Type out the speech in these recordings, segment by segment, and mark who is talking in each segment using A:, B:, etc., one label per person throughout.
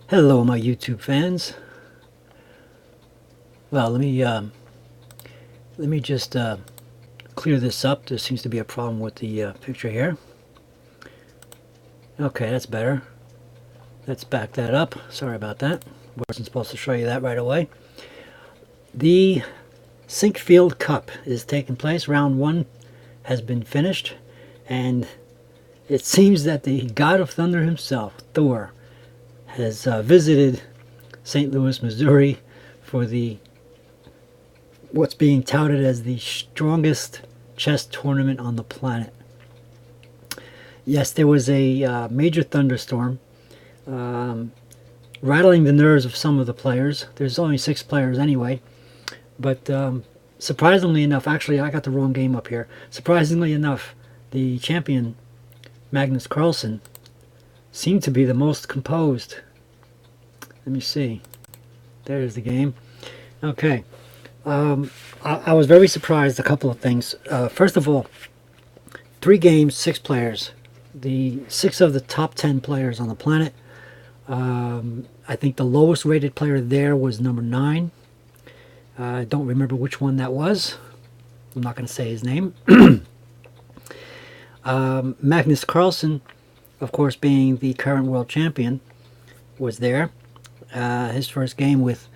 A: Hello, my YouTube fans. Well, let me just clear this up. There seems to be a problem with the picture here. Okay, that's better. Let's back that up. Sorry about that. Wasn't supposed to show you that right away. The Sinquefield Cup is taking place. Round 1 has been finished, and it seems that the God of Thunder himself, Thor, has visited St. Louis, Missouri for the what's being touted as the strongest chess tournament on the planet. Yes, there was a major thunderstorm, rattling the nerves of some of the players. There's only 6 players anyway, but surprisingly enough, actually I got the wrong game up here. Surprisingly enough, the champion, Magnus Carlsen, seemed to be the most composed. Let me see. There's the game. Okay. I was very surprised a couple of things. First of all, 3 games, 6 players. The 6 of the top 10 players on the planet. I think the lowest rated player there was number 9. I don't remember which one that was. I'm not going to say his name. Magnus Carlsen, of course, being the current world champion, was there. His first game with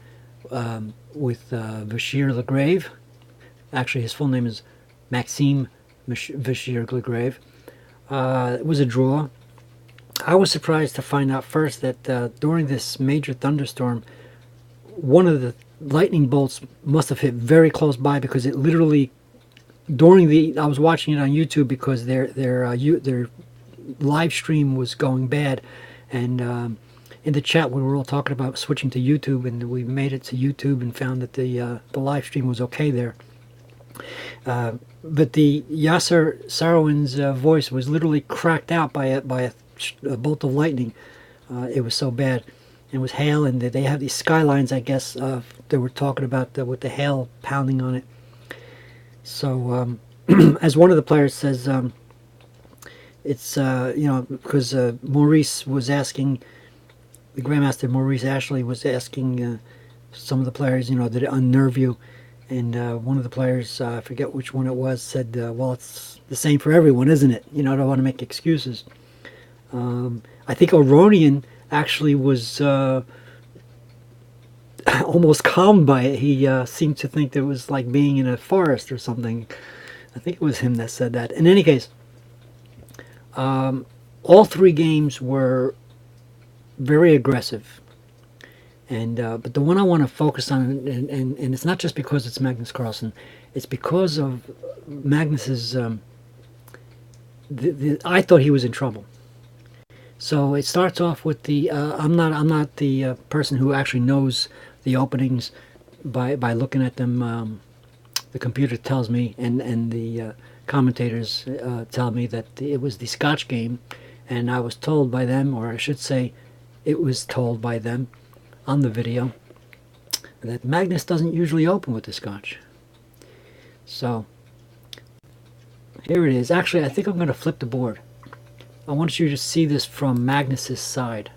A: Vachier-Lagrave. Actually, his full name is Maxime Vachier-Lagrave. It was a draw. I was surprised to find out first that during this major thunderstorm, one of the lightning bolts must have hit very close by, because it literally, I was watching it on YouTube because their live stream was going bad, and in the chat we were all talking about switching to YouTube, and we made it to YouTube and found that the live stream was okay there. But the Yasser Sarowin's voice was literally cracked out by a bolt of lightning. It was so bad. It was hail, and they have these skylines, I guess, they were talking about with the hail pounding on it. So, as one of the players says, it's, because Maurice was asking, the Grandmaster Maurice Ashley was asking some of the players, did it unnerve you? And one of the players, I forget which one it was, said, well, it's the same for everyone, isn't it? I don't want to make excuses. I think Oronian actually was almost calmed by it. He seemed to think that it was like being in a forest or something. I think it was him that said that. In any case, all 3 games were very aggressive. And but the one I want to focus on, and it's not just because it's Magnus Carlsen, it's because of Magnus's. I thought he was in trouble. So it starts off with the. I'm not the person who actually knows the openings by looking at them. The computer tells me, and the commentators tell me that it was the Scotch game, and I was told by them, or I should say, it was told by them on the video, that Magnus doesn't usually open with the Scotch. So here it is. Actually, I think I'm going to flip the board. I want you to see this from Magnus's side.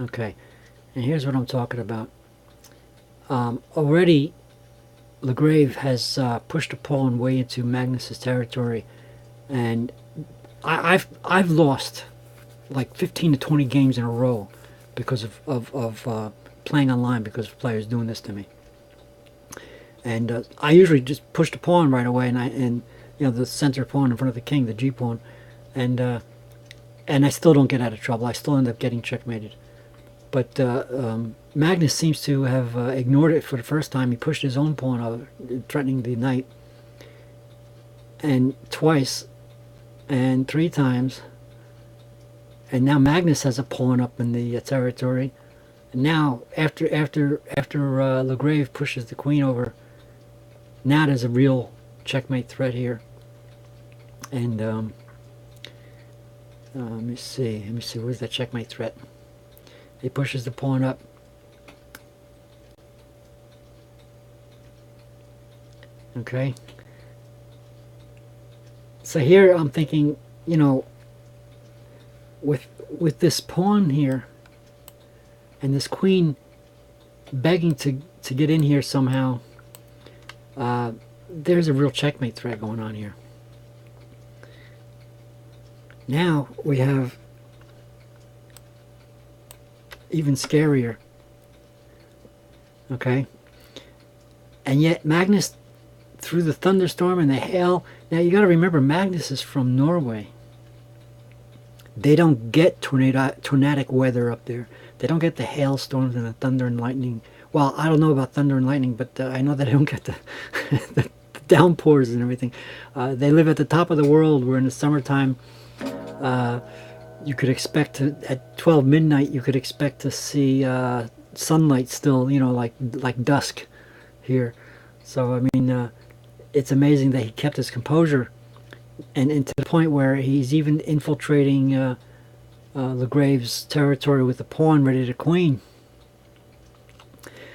A: Okay, and here's what I'm talking about. Already, Lagrave has pushed a pawn way into Magnus's territory, and I've lost like 15 to 20 games in a row because of playing online, because of players doing this to me. And I usually just push the pawn right away, and the center pawn in front of the king, the G pawn, and I still don't get out of trouble. I still end up getting checkmated. But Magnus seems to have ignored it for the first time. He pushed his own pawn out, threatening the knight, and twice, and 3 times. And now Magnus has a pawn up in the territory. And now, after Lagrave pushes the queen over, now there's a real checkmate threat here. And let me see, where's that checkmate threat? He pushes the pawn up. Okay. So here I'm thinking, with this pawn here, and this queen begging to get in here somehow. There's a real checkmate threat going on here. Now we have even scarier. Okay, and yet Magnus, through the thunderstorm and the hail. Now you got to remember, Magnus is from Norway. They don't get tornadic weather up there. They don't get the hailstorms and the thunder and lightning. Well, I don't know about thunder and lightning, but I know that they don't get the, the downpours and everything. They live at the top of the world, where in the summertime, you could expect to, at 12 midnight, you could expect to see sunlight still, you know, like dusk here. So, I mean, it's amazing that he kept his composure, and to the point where he's even infiltrating Legrave's territory with a pawn ready to queen.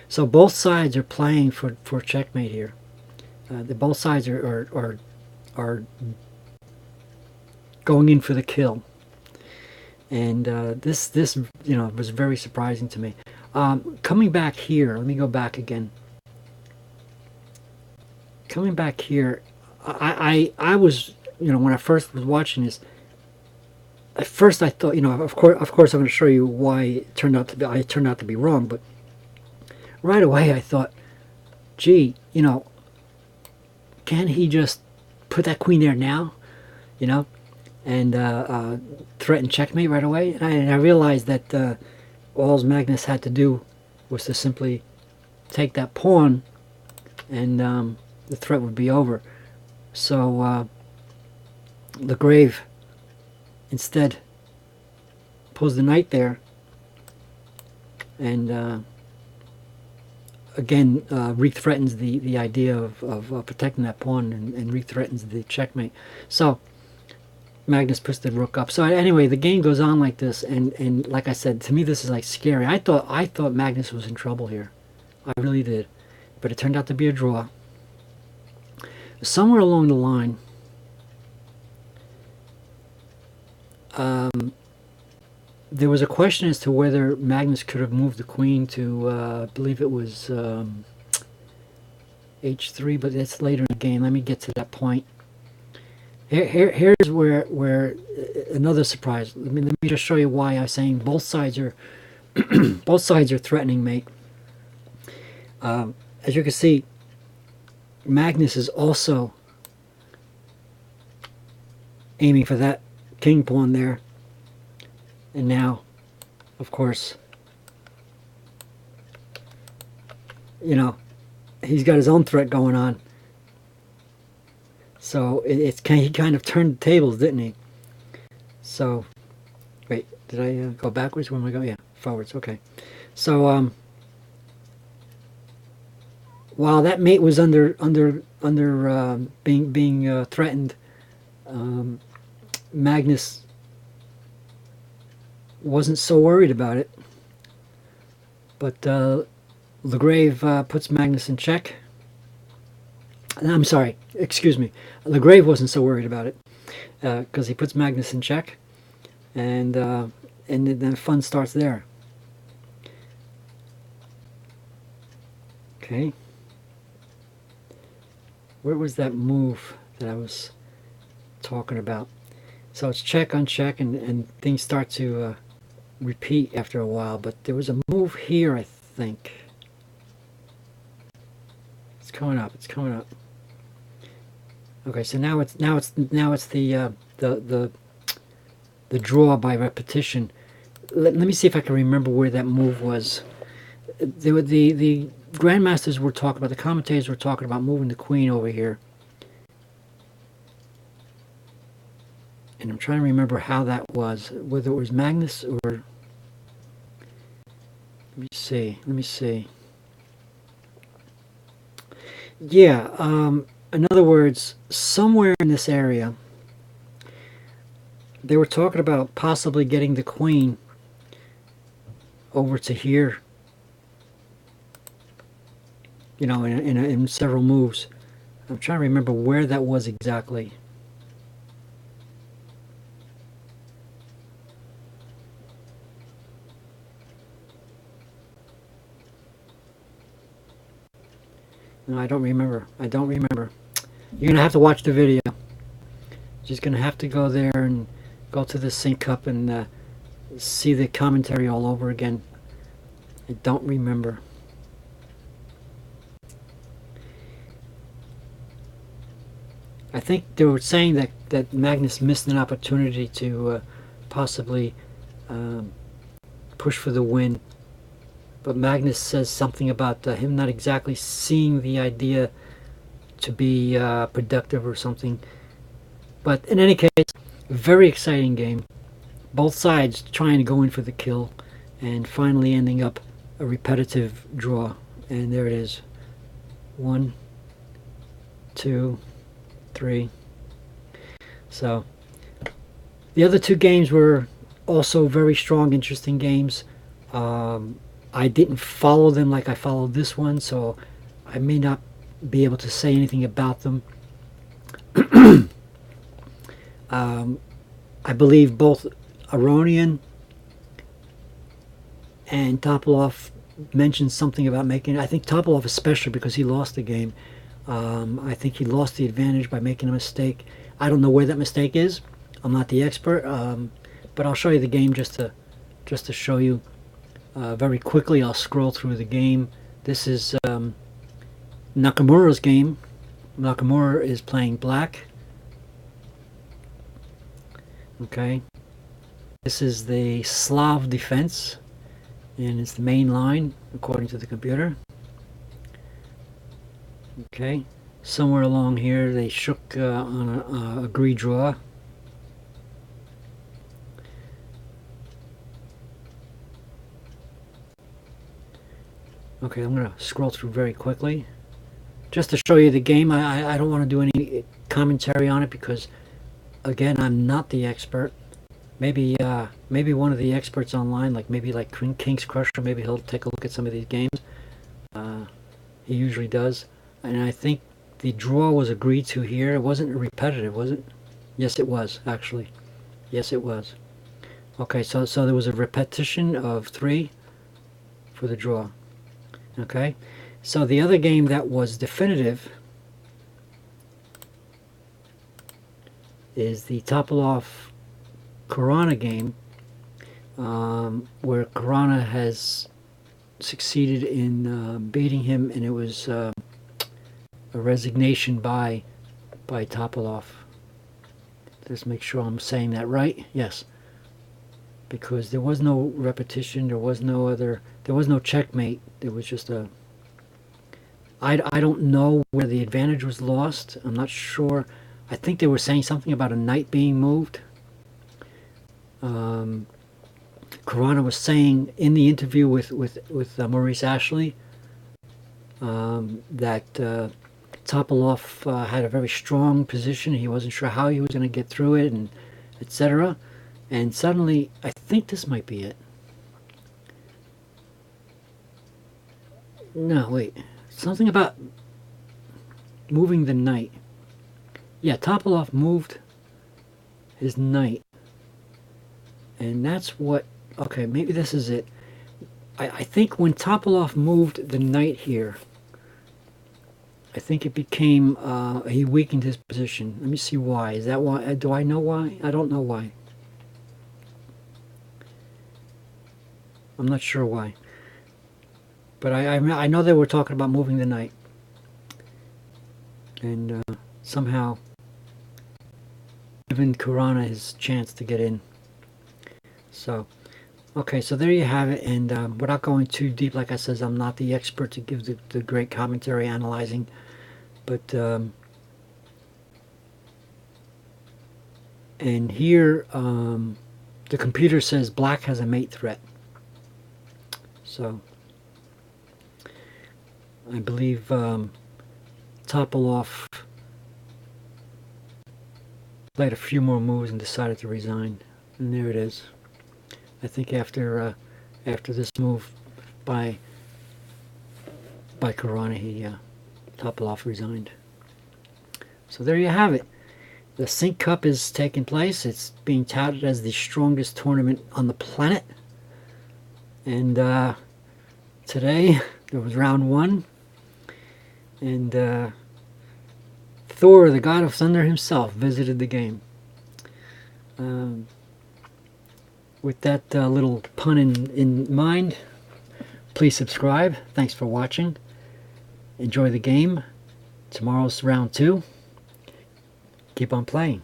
A: So both sides are playing for checkmate here. Both sides are going in for the kill, and this you know, was very surprising to me. Coming back here, let me go back again. Coming back here, I was, you know, when I first was watching this, at first I thought, you know, of course I'm going to show you why it turned out to be wrong, but right away I thought, gee, you know, can he just put that queen there now, you know, and threaten checkmate right away? And I realized that all Magnus had to do was to simply take that pawn, and the threat would be over. So Legrave instead pulls the knight there, and again re-threatens the idea of protecting that pawn, and re-threatens the checkmate. So Magnus puts the rook up. So anyway, the game goes on like this, and like I said, to me this is like scary. I thought Magnus was in trouble here. I really did. But it turned out to be a draw. Somewhere along the line, there was a question as to whether Magnus could have moved the queen to, I believe it was h3, but that's later in the game. Let me get to that point. Here's where another surprise. Let me just show you why I'm saying both sides are both sides are threatening mate. As you can see, Magnus is also aiming for that king pawn there, and now, of course, you know, he's got his own threat going on. So he kind of turned the tables, didn't he? So, wait, did I go backwards? Where am I going? Yeah, forwards. Okay. So while that mate was under being threatened, Magnus wasn't so worried about it. But Legrave puts Magnus in check. I'm sorry, excuse me. Legrave wasn't so worried about it because he puts Magnus in check, and then fun starts there. Okay. Where was that move that I was talking about? So it's check on check, and things start to repeat after a while. But there was a move here, I think. It's coming up. It's coming up. Okay, so now it's the draw by repetition. Let me see if I can remember where that move was. The grandmasters were talking about, the commentators were talking about moving the queen over here, and I'm trying to remember how that was, whether it was Magnus or, let me see. Yeah, in other words, somewhere in this area, they were talking about possibly getting the queen over to here, you know, in several moves. I'm trying to remember where that was exactly. No, I don't remember. I don't remember. You're going to have to watch the video. Just going to have to go there and go to the Sync Cup and see the commentary all over again. I don't remember. I think they were saying that Magnus missed an opportunity to possibly push for the win. But Magnus says something about him not exactly seeing the idea to be productive or something. But in any case, very exciting game. Both sides trying to go in for the kill and finally ending up a repetitive draw. And there it is. 1, 2, 3. So the other two games were also very strong, interesting games. I didn't follow them like I followed this one, so I may not be able to say anything about them. I believe both Aronian and Topolov mentioned something about making, I think Topolov especially because he lost the game. I think he lost the advantage by making a mistake. I don't know where that mistake is. I'm not the expert, but I'll show you the game just to show you very quickly. I'll scroll through the game. This is Nakamura's game. Nakamura is playing black. Okay. This is the Slav defense, and it's the main line according to the computer. Okay. Somewhere along here they shook on a agree draw. Okay, I'm going to scroll through very quickly just to show you the game. I don't want to do any commentary on it because, again, I'm not the expert. Maybe one of the experts online, like King's Crusher, maybe he'll take a look at some of these games. He usually does. And I think the draw was agreed to here. It wasn't repetitive, was it? Yes, it was, actually. Yes, it was. Okay, so there was a repetition of 3 for the draw. Okay, so the other game that was definitive is the Topolov Karana game, where Karana has succeeded in beating him, and it was a resignation by Topolov. Let's make sure I'm saying that right. Yes, because there was no repetition, there was no checkmate. There was just a... I don't know where the advantage was lost. I'm not sure. I think they were saying something about a knight being moved. Karana was saying in the interview with Maurice Ashley that Topolov had a very strong position. He wasn't sure how he was going to get through it, and etc. And suddenly, I think this might be it. No, wait. Something about moving the knight. Yeah, Topolov moved his knight. And that's what... Okay, maybe this is it. I think when Topolov moved the knight here, I think it became... he weakened his position. Let me see why. Is that why? Do I know why? I don't know why. I'm not sure why. But I know they were talking about moving the knight. And somehow giving Karana his chance to get in. So, okay, so there you have it. And without going too deep, like I said, I'm not the expert to give the great commentary analyzing. But, and here, the computer says black has a mate threat. So... I believe Topolov played a few more moves and decided to resign, and there it is. I think after this move by Karana, Topolov resigned. So there you have it. The Sync Cup is taking place. It's being touted as the strongest tournament on the planet, and today there was round 1. And Thor, the god of thunder himself, visited the game. Um, with that little pun in mind, please subscribe. Thanks for watching. Enjoy the game. Tomorrow's round 2. Keep on playing.